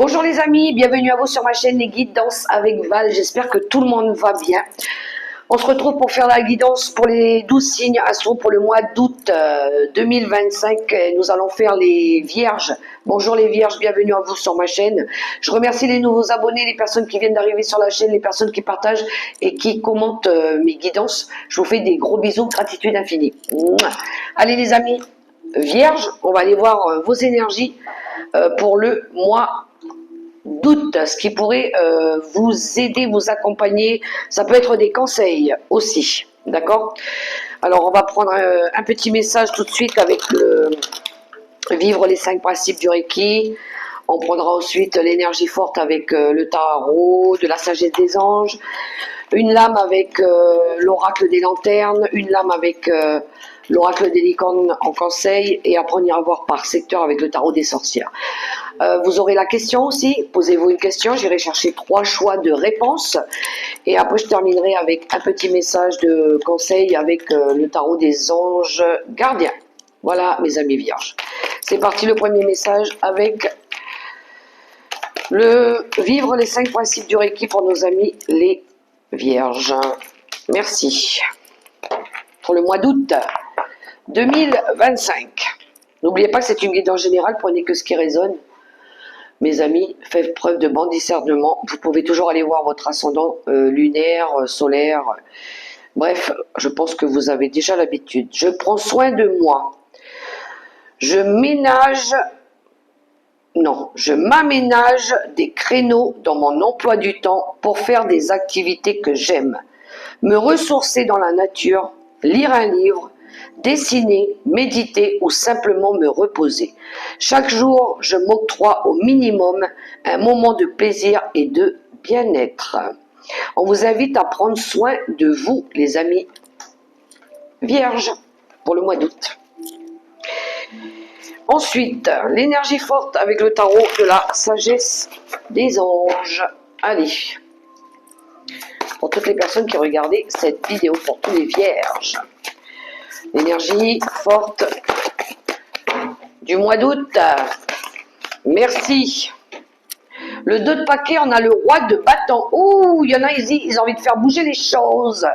Bonjour les amis, bienvenue à vous sur ma chaîne Les Guidances avec Val. J'espère que tout le monde va bien. On se retrouve pour faire la guidance pour les 12 signes astro pour le mois d'août 2025. Nous allons faire les vierges. Bonjour les vierges, bienvenue à vous sur ma chaîne. Je remercie les nouveaux abonnés, les personnes qui viennent d'arriver sur la chaîne, les personnes qui partagent et qui commentent mes guidances. Je vous fais des gros bisous, gratitude infinie. Mouah. Allez les amis, vierges, on va aller voir vos énergies pour le mois d'août, ce qui pourrait vous aider, vous accompagner. Ça peut être des conseils aussi, d'accord? Alors on va prendre un petit message tout de suite avec vivre les 5 principes du Reiki. On prendra ensuite l'énergie forte avec le tarot, de la sagesse des anges, une lame avec l'oracle des lanternes, une lame avec l'oracle des licornes en conseil, et après on ira voir par secteur avec le tarot des sorcières. Vous aurez la question aussi, posez-vous une question, j'irai chercher 3 choix de réponses, et après je terminerai avec un petit message de conseil avec le tarot des anges gardiens. Voilà mes amis vierges. C'est parti, le premier message avec vivre les 5 principes du Reiki pour nos amis les vierges. Merci. Pour le mois d'août 2025. N'oubliez pas que c'est une guidance générale, prenez que ce qui résonne. Mes amis, faites preuve de bon discernement. Vous pouvez toujours aller voir votre ascendant lunaire, solaire. Bref, je pense que vous avez déjà l'habitude. Je prends soin de moi. Je m'aménage des créneaux dans mon emploi du temps pour faire des activités que j'aime. Me ressourcer dans la nature, lire un livre, dessiner, méditer ou simplement me reposer. Chaque jour, je m'octroie au minimum un moment de plaisir et de bien-être. On vous invite à prendre soin de vous, les amis vierges, pour le mois d'août. Ensuite, l'énergie forte avec le tarot de la sagesse des anges. Allez, pour toutes les personnes qui regardaient cette vidéo, pour tous les vierges. L'énergie forte du mois d'août. Merci. Le 2 de paquet, on a le roi de bâton. Ouh, il y en a, ils ont envie de faire bouger les choses.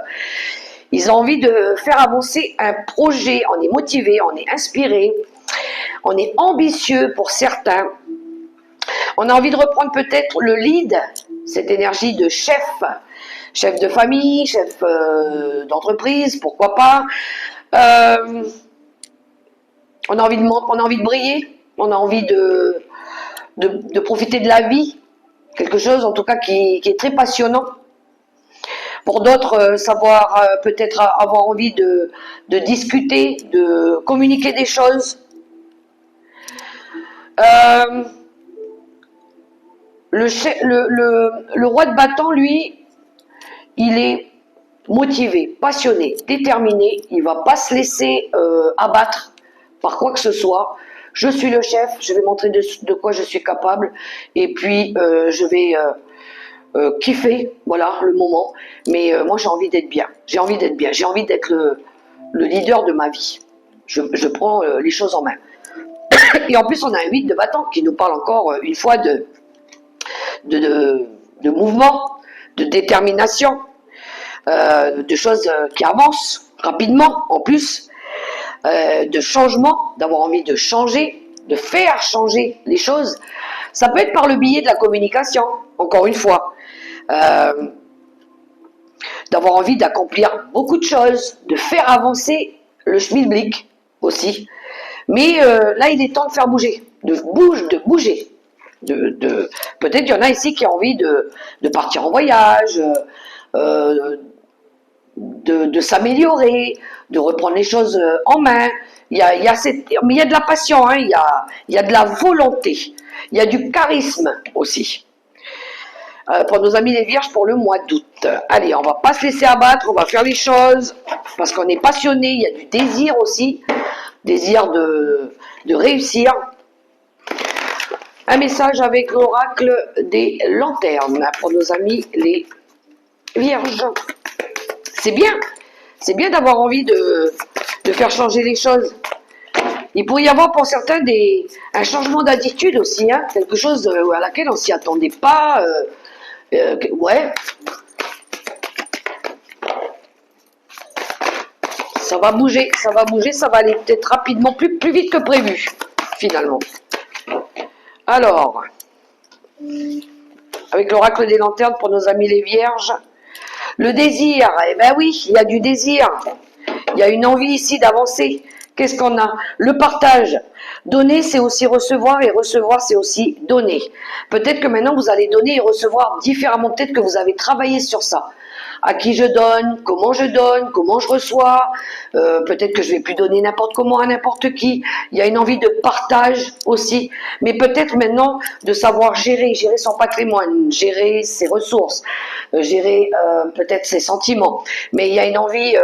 Ils ont envie de faire avancer un projet. On est motivé, on est inspiré. On est ambitieux pour certains. On a envie de reprendre peut-être le lead, cette énergie de chef de famille, chef d'entreprise, pourquoi pas. On a envie de briller, on a envie de profiter de la vie, quelque chose en tout cas qui est très passionnant. Pour d'autres, savoir peut-être avoir envie de discuter, de communiquer des choses. Le roi de bâton, lui, il est motivé, passionné, déterminé. Il ne va pas se laisser abattre par quoi que ce soit. Je suis le chef, je vais montrer de quoi je suis capable. Et puis, je vais kiffer, voilà, le moment. Mais moi, j'ai envie d'être bien. J'ai envie d'être bien. J'ai envie d'être le leader de ma vie. Je prends les choses en main. Et en plus, on a un 8 de bâton qui nous parle encore une fois de mouvement, de détermination, de choses qui avancent rapidement, en plus, de changement, d'avoir envie de changer, de faire changer les choses. Ça peut être par le biais de la communication, encore une fois. D'avoir envie d'accomplir beaucoup de choses, de faire avancer le schmilblick aussi. Mais là, il est temps de faire bouger, de bouger. Peut-être qu'il y en a ici qui ont envie de partir en voyage, de s'améliorer, de reprendre les choses en main. Mais il y a de la passion, hein, il y a de la volonté, il y a du charisme aussi. Pour nos amis les vierges pour le mois d'août. Allez, on va pas se laisser abattre, on va faire les choses parce qu'on est passionné, il y a du désir aussi, désir de réussir. Un message avec l'oracle des lanternes pour nos amis les vierges. C'est bien d'avoir envie de faire changer les choses. Il pourrait y avoir pour certains un changement d'attitude aussi, hein, quelque chose à laquelle on s'y attendait pas. Ouais, ça va bouger, ça va aller peut-être rapidement, plus vite que prévu, finalement. Alors, avec l'oracle des lanternes pour nos amis les vierges, le désir, eh ben oui, il y a du désir. Il y a une envie ici d'avancer. Qu'est-ce qu'on a? Le partage. Donner, c'est aussi recevoir, et recevoir, c'est aussi donner. Peut-être que maintenant, vous allez donner et recevoir différemment. Peut-être que vous avez travaillé sur ça. À qui je donne, comment je reçois. Peut-être que je vais plus donner n'importe comment à n'importe qui. Il y a une envie de partage aussi. Mais peut-être maintenant de savoir gérer son patrimoine, gérer ses ressources, gérer peut-être ses sentiments. Mais il y a une envie,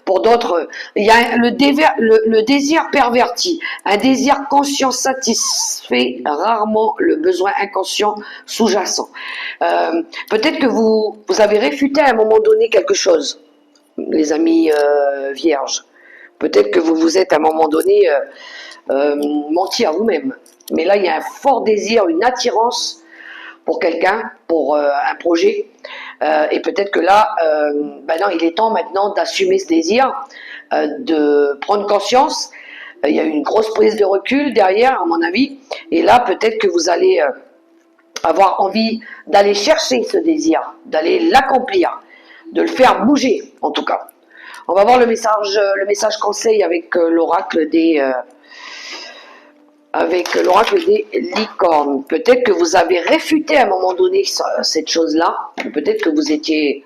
pour d'autres, il y a le désir perverti. Un désir conscient satisfait rarement le besoin inconscient sous-jacent. Peut-être que vous avez réfuté à un moment donné quelque chose, les amis vierges. Peut-être que vous vous êtes à un moment donné menti à vous-même. Mais là, il y a un fort désir, une attirance pour quelqu'un, pour un projet. Et peut-être que là, non, il est temps maintenant d'assumer ce désir, de prendre conscience. Il y a une grosse prise de recul derrière, à mon avis. Et là, peut-être que vous allez avoir envie d'aller chercher ce désir, d'aller l'accomplir, de le faire bouger, en tout cas. On va voir le message conseil avec l'oracle des licornes. Peut-être que vous avez réfuté à un moment donné cette chose-là. Peut-être que vous étiez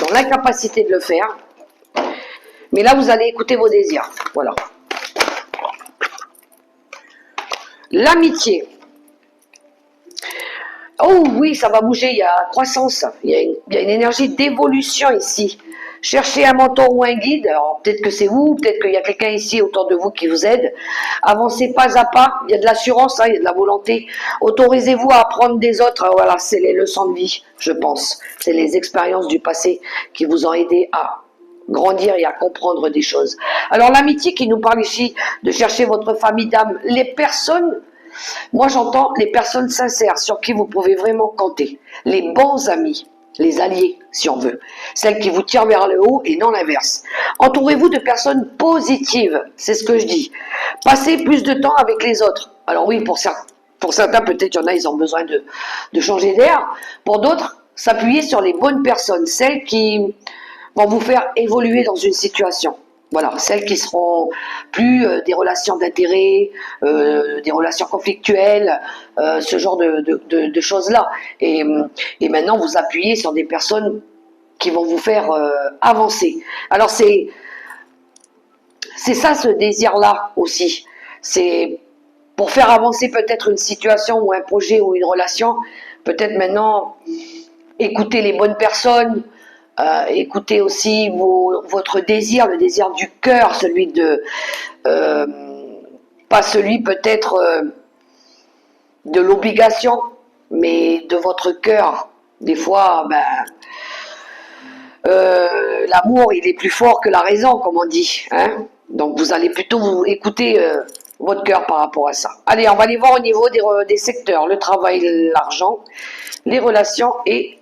dans l'incapacité de le faire. Mais là, vous allez écouter vos désirs. Voilà. L'amitié. Oh oui, ça va bouger, il y a croissance, il y a une énergie d'évolution ici. Cherchez un mentor ou un guide, alors peut-être que c'est vous, peut-être qu'il y a quelqu'un ici autour de vous qui vous aide. Avancez pas à pas, il y a de l'assurance, hein, il y a de la volonté. Autorisez-vous à apprendre des autres, voilà, c'est les leçons de vie, je pense. C'est les expériences du passé qui vous ont aidé à grandir et à comprendre des choses. Alors l'amitié qui nous parle ici de chercher votre famille d'âme, les personnes... Moi, j'entends les personnes sincères sur qui vous pouvez vraiment compter. Les bons amis, les alliés, si on veut. Celles qui vous tirent vers le haut et non l'inverse. Entourez-vous de personnes positives, c'est ce que je dis. Passez plus de temps avec les autres. Alors oui, pour certains, peut-être il y en a, ils ont besoin de changer d'air. Pour d'autres, s'appuyer sur les bonnes personnes, celles qui vont vous faire évoluer dans une situation. Voilà, celles qui seront plus des relations d'intérêt, des relations conflictuelles, ce genre de choses-là. Et maintenant, vous appuyez sur des personnes qui vont vous faire avancer. Alors, c'est ça, ce désir-là aussi. C'est pour faire avancer peut-être une situation ou un projet ou une relation, peut-être maintenant, écouter les bonnes personnes, écoutez aussi votre désir, le désir du cœur, celui de pas celui peut-être de l'obligation, mais de votre cœur. Des fois, l'amour, il est plus fort que la raison, comme on dit. Hein, donc vous allez plutôt écouter votre cœur par rapport à ça. Allez, on va aller voir au niveau des secteurs, le travail, l'argent, les relations et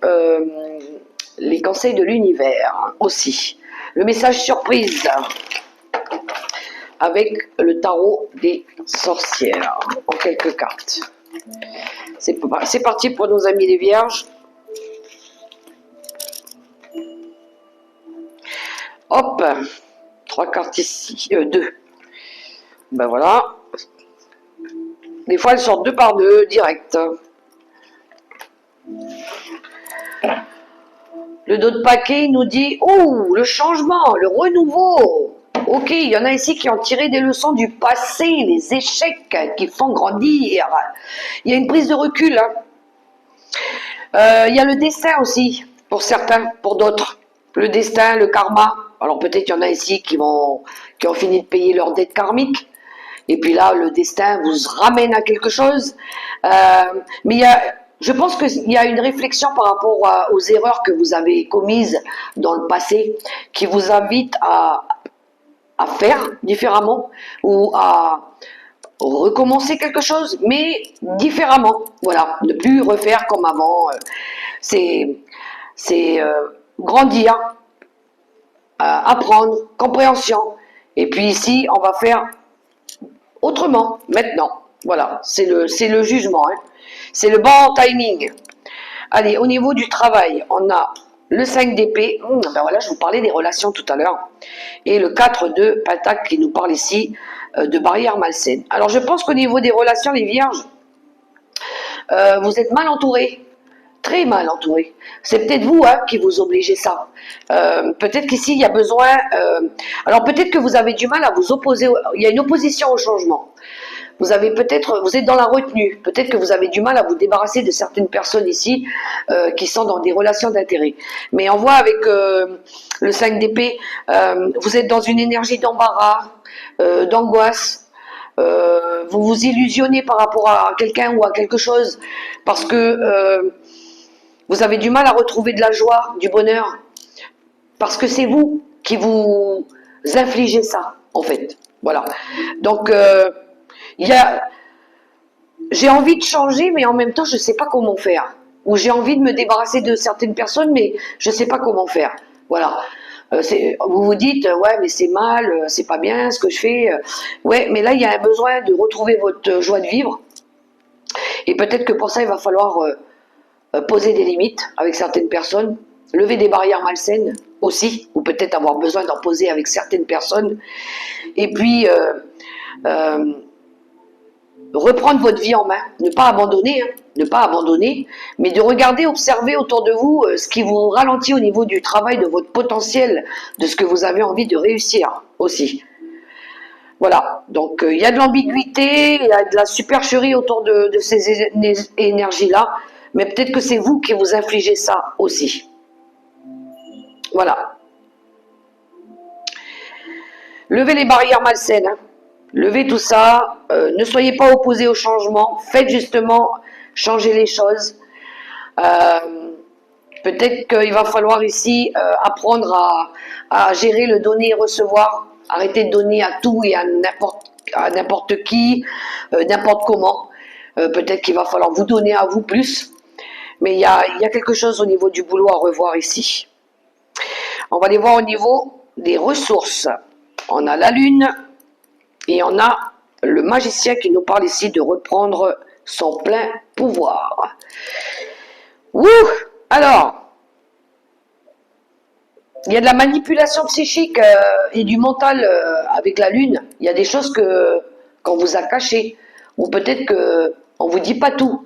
les conseils de l'univers aussi. Le message surprise avec le tarot des sorcières en quelques cartes. C'est parti pour nos amis les vierges. Hop, 3 cartes ici, 2. Ben voilà. Des fois elles sortent 2 par 2 direct. Le dos de paquet nous dit « Oh, le changement, le renouveau !» Ok, il y en a ici qui ont tiré des leçons du passé, les échecs qui font grandir. Il y a une prise de recul. Hein. Il y a le destin aussi, pour certains, pour d'autres. Le destin, le karma. Alors peut-être qu'il y en a ici qui ont fini de payer leur dette karmique. Et puis là, le destin vous ramène à quelque chose. Mais je pense qu'il y a une réflexion par rapport aux erreurs que vous avez commises dans le passé qui vous invite à à faire différemment ou à recommencer quelque chose, mais différemment. Voilà, ne plus refaire comme avant. C'est grandir, apprendre, compréhension. Et puis ici, on va faire autrement, maintenant. Voilà, c'est le jugement. Hein. C'est le bon timing. Allez, au niveau du travail, on a le 5 d'épée. Ben voilà, je vous parlais des relations tout à l'heure. Et le 4 de pentacle qui nous parle ici de barrières malsaines. Alors, je pense qu'au niveau des relations, les vierges, vous êtes mal entourés. Très mal entourés. C'est peut-être vous hein, qui vous obligez ça. Peut-être qu'ici, il y a besoin... alors, peut-être que vous avez du mal à vous opposer. Il y a une opposition au changement. Vous êtes dans la retenue. Peut-être que vous avez du mal à vous débarrasser de certaines personnes ici qui sont dans des relations d'intérêt. Mais on voit avec le 5 d'épée, vous êtes dans une énergie d'embarras, d'angoisse. Vous vous illusionnez par rapport à quelqu'un ou à quelque chose parce que vous avez du mal à retrouver de la joie, du bonheur. Parce que c'est vous qui vous infligez ça, en fait. Voilà. Donc, j'ai envie de changer, mais en même temps, je ne sais pas comment faire. Ou j'ai envie de me débarrasser de certaines personnes, mais je ne sais pas comment faire. Voilà. Vous vous dites, ouais, mais c'est mal, c'est pas bien ce que je fais. Ouais, mais là, il y a un besoin de retrouver votre joie de vivre. Et peut-être que pour ça, il va falloir poser des limites avec certaines personnes, lever des barrières malsaines aussi, ou peut-être avoir besoin d'en poser avec certaines personnes. Et puis... reprendre votre vie en main, ne pas abandonner, hein, ne pas abandonner, mais de regarder, observer autour de vous ce qui vous ralentit au niveau du travail, de votre potentiel, de ce que vous avez envie de réussir aussi. Voilà, donc il y a de l'ambiguïté, il y a de la supercherie autour de ces énergies-là, mais peut-être que c'est vous qui vous infligez ça aussi. Voilà. Levez les barrières malsaines, hein. Levez tout ça, ne soyez pas opposés au changement, faites justement changer les choses. Peut-être qu'il va falloir ici apprendre à gérer le donner et recevoir, arrêter de donner à tout et à n'importe qui, n'importe comment. Peut-être qu'il va falloir vous donner à vous plus, mais il y a quelque chose au niveau du boulot à revoir ici. On va aller voir au niveau des ressources. On a la lune, et on a le magicien qui nous parle ici de reprendre son plein pouvoir. Ouh! Alors, il y a de la manipulation psychique et du mental avec la lune. Il y a des choses qu'on vous a cachées. Ou peut-être qu'on ne vous dit pas tout.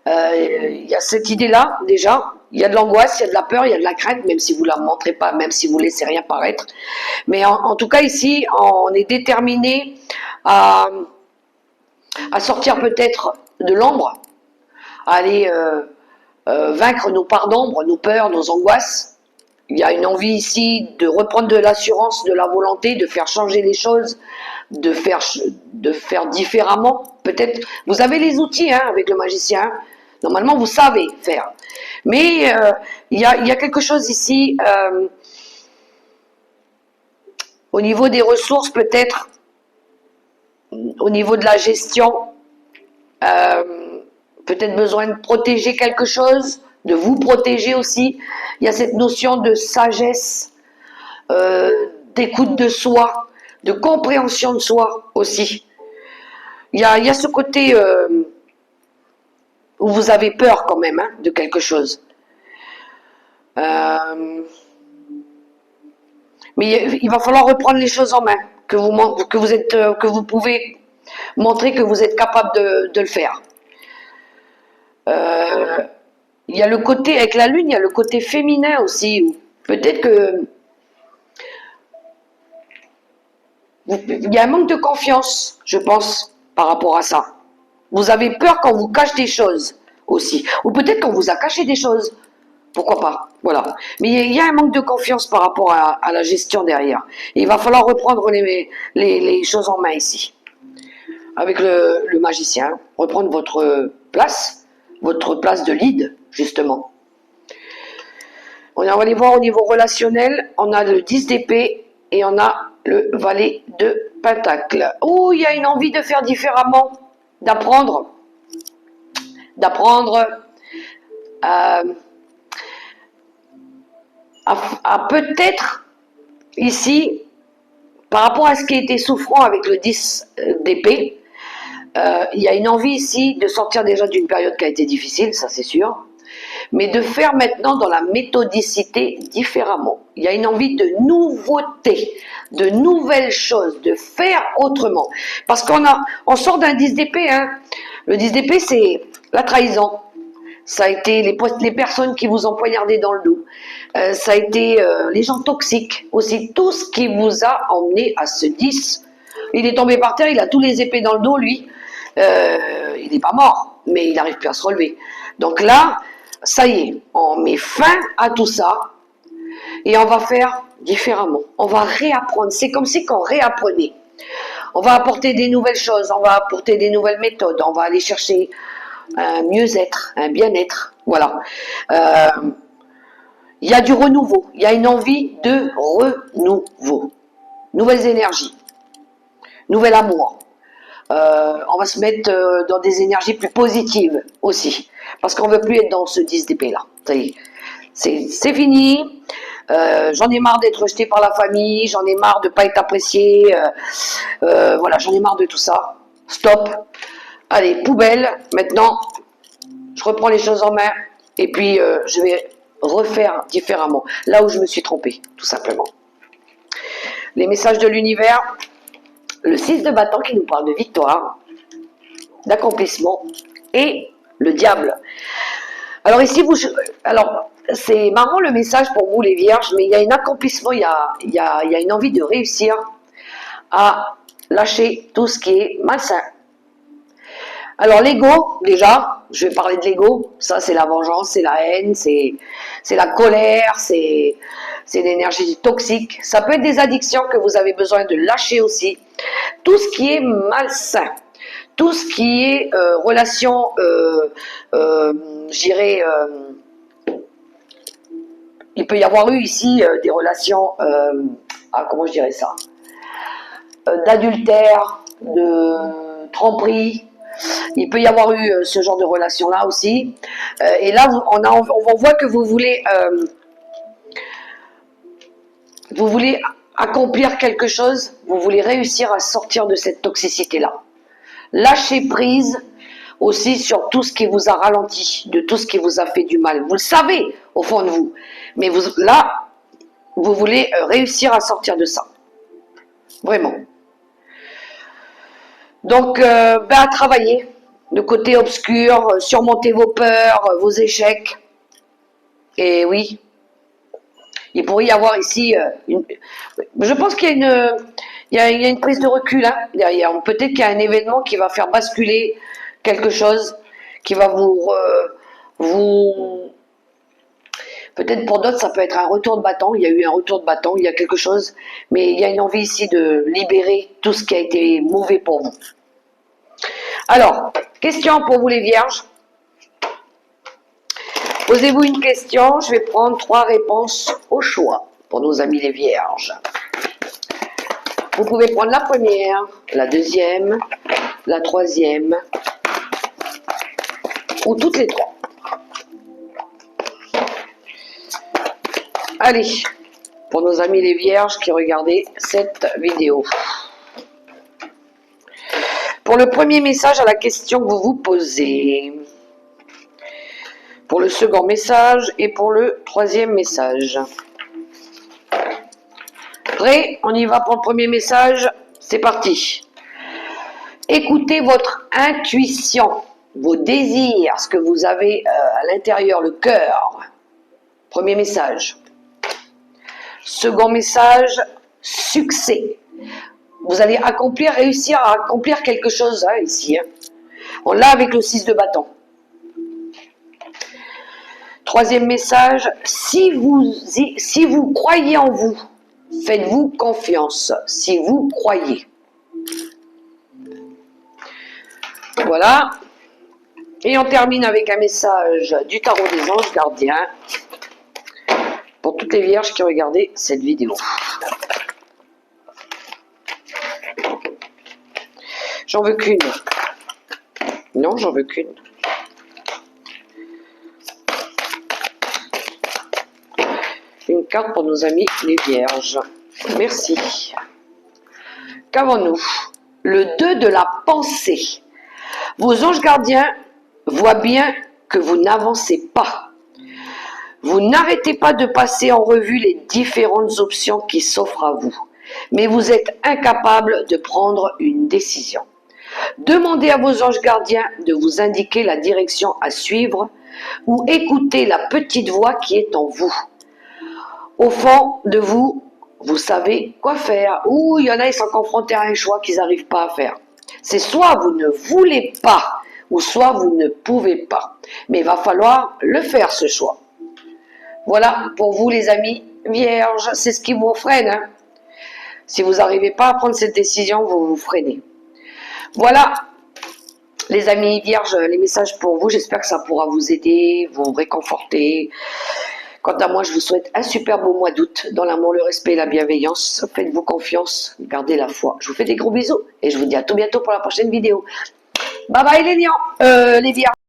Il y a cette idée-là, déjà. Il y a de l'angoisse, il y a de la peur, il y a de la crainte, même si vous ne la montrez pas, même si vous ne laissez rien paraître. Mais en tout cas, ici, on est déterminé à sortir peut-être de l'ombre, à aller vaincre nos parts d'ombre, nos peurs, nos angoisses. Il y a une envie ici de reprendre de l'assurance, de la volonté, de faire changer les choses, de faire différemment. Peut-être, vous avez les outils hein, avec le magicien. Normalement, vous savez faire. Mais il y a quelque chose ici, au niveau des ressources peut-être, au niveau de la gestion, peut-être besoin de protéger quelque chose, de vous protéger aussi. Il y a cette notion de sagesse, d'écoute de soi, de compréhension de soi aussi. Il y a ce côté où vous avez peur quand même hein, de quelque chose. Mais il va falloir reprendre les choses en main, que vous pouvez montrer que vous êtes capable de le faire. Il y a le côté, avec la lune, il y a le côté féminin aussi. Peut-être que il y a un manque de confiance, je pense, par rapport à ça. Vous avez peur qu'on vous cache des choses aussi. Ou peut-être qu'on vous a caché des choses. Pourquoi pas, voilà. Mais il y a un manque de confiance par rapport à la gestion derrière. Et il va falloir reprendre les choses en main ici. Avec le magicien, reprendre votre place de lead, justement. On va aller voir au niveau relationnel, on a le 10 d'épée et on a le valet de Pentacle. Oh, il y a une envie de faire différemment, d'apprendre à peut-être ici, par rapport à ce qui était souffrant avec le 10 d'épée, il y a une envie ici de sortir déjà d'une période qui a été difficile, ça c'est sûr, mais de faire maintenant dans la méthodicité différemment. Il y a une envie de nouveauté, de nouvelles choses, de faire autrement. Parce on sort d'un 10 d'épée, hein. Le 10 d'épée c'est la trahison. Ça a été les personnes qui vous ont poignardé dans le dos. Ça a été les gens toxiques aussi. Tout ce qui vous a emmené à ce 10. Il est tombé par terre, il a tous les épées dans le dos, lui. Il n'est pas mort, mais il n'arrive plus à se relever. Donc là, ça y est, on met fin à tout ça et on va faire différemment. On va réapprendre. C'est comme si on réapprenait. On va apporter des nouvelles choses, on va apporter des nouvelles méthodes, on va aller chercher un mieux-être, un bien-être, voilà. Il y a du renouveau, il y a une envie de renouveau, nouvelles énergies, nouvel amour. On va se mettre dans des énergies plus positives aussi, parce qu'on ne veut plus être dans ce 10 d'épée là. Ça y est, c'est fini. J'en ai marre d'être rejeté par la famille, j'en ai marre de ne pas être apprécié, voilà, j'en ai marre de tout ça. Stop. Allez, poubelle, maintenant, je reprends les choses en main et puis je vais refaire différemment, là où je me suis trompée, tout simplement. Les messages de l'univers, le 6 de bâton qui nous parle de victoire, d'accomplissement et le diable. Alors ici, c'est marrant le message pour vous les vierges, mais il y a un accomplissement, il y a une envie de réussir à lâcher tout ce qui est malsain. Alors l'ego, déjà, je vais parler de l'ego, ça c'est la vengeance, c'est la haine, c'est la colère, c'est l'énergie toxique. Ça peut être des addictions que vous avez besoin de lâcher aussi. Tout ce qui est malsain, tout ce qui est relation, je dirais, il peut y avoir eu ici des relations, comment je dirais ça, d'adultère, de tromperie. Il peut y avoir eu ce genre de relation-là aussi. Et là, on voit que vous voulez accomplir quelque chose, vous voulez réussir à sortir de cette toxicité-là. Lâchez prise aussi sur tout ce qui vous a ralenti, de tout ce qui vous a fait du mal. Vous le savez au fond de vous. Mais là, vous voulez réussir à sortir de ça. Vraiment. Donc, à travailler, le côté obscur, surmonter vos peurs, vos échecs. Et oui, il pourrait y avoir ici je pense qu'il y a une prise de recul hein, derrière. Peut-être qu'il y a un événement qui va faire basculer quelque chose, qui va vous peut-être pour d'autres, ça peut être un retour de bâton. Il y a eu un retour de bâton, il y a quelque chose. Mais il y a une envie ici de libérer tout ce qui a été mauvais pour vous. Alors, question pour vous les vierges. Posez-vous une question. Je vais prendre 3 réponses au choix pour nos amis les vierges. Vous pouvez prendre la première, la deuxième, la troisième ou toutes les 3. Allez, pour nos amis les vierges qui regardaient cette vidéo. Pour le premier message à la question que vous vous posez. Pour le second message et pour le troisième message. Prêt? On y va pour le premier message. C'est parti. Écoutez votre intuition, vos désirs, ce que vous avez à l'intérieur, le cœur. Premier message. Second message, succès. Vous allez réussir à accomplir quelque chose hein, ici. Hein. On l'a avec le 6 de bâton. Troisième message, si vous croyez en vous, faites-vous confiance. Si vous croyez. Voilà. Et on termine avec un message du tarot des anges gardiens pour toutes les vierges qui regardaient cette vidéo. J'en veux qu'une. Non, j'en veux qu'une. Une carte pour nos amis les vierges. Merci. Qu'avons-nous? Le 2 de la pensée. Vos anges gardiens voient bien que vous n'avancez pas. Vous n'arrêtez pas de passer en revue les différentes options qui s'offrent à vous, mais vous êtes incapable de prendre une décision. Demandez à vos anges gardiens de vous indiquer la direction à suivre ou écoutez la petite voix qui est en vous. Au fond de vous, vous savez quoi faire. Ou il y en a, ils sont confrontés à un choix qu'ils n'arrivent pas à faire. C'est soit vous ne voulez pas, ou soit vous ne pouvez pas. Mais il va falloir le faire, ce choix. Voilà, pour vous les amis vierges, c'est ce qui vous freine. Hein. Si vous n'arrivez pas à prendre cette décision, vous vous freinez. Voilà, les amis vierges, les messages pour vous. J'espère que ça pourra vous aider, vous réconforter. Quant à moi, je vous souhaite un super beau mois d'août, dans l'amour, le respect et la bienveillance. Faites-vous confiance, gardez la foi. Je vous fais des gros bisous et je vous dis à tout bientôt pour la prochaine vidéo. Bye bye les lions, les vierges.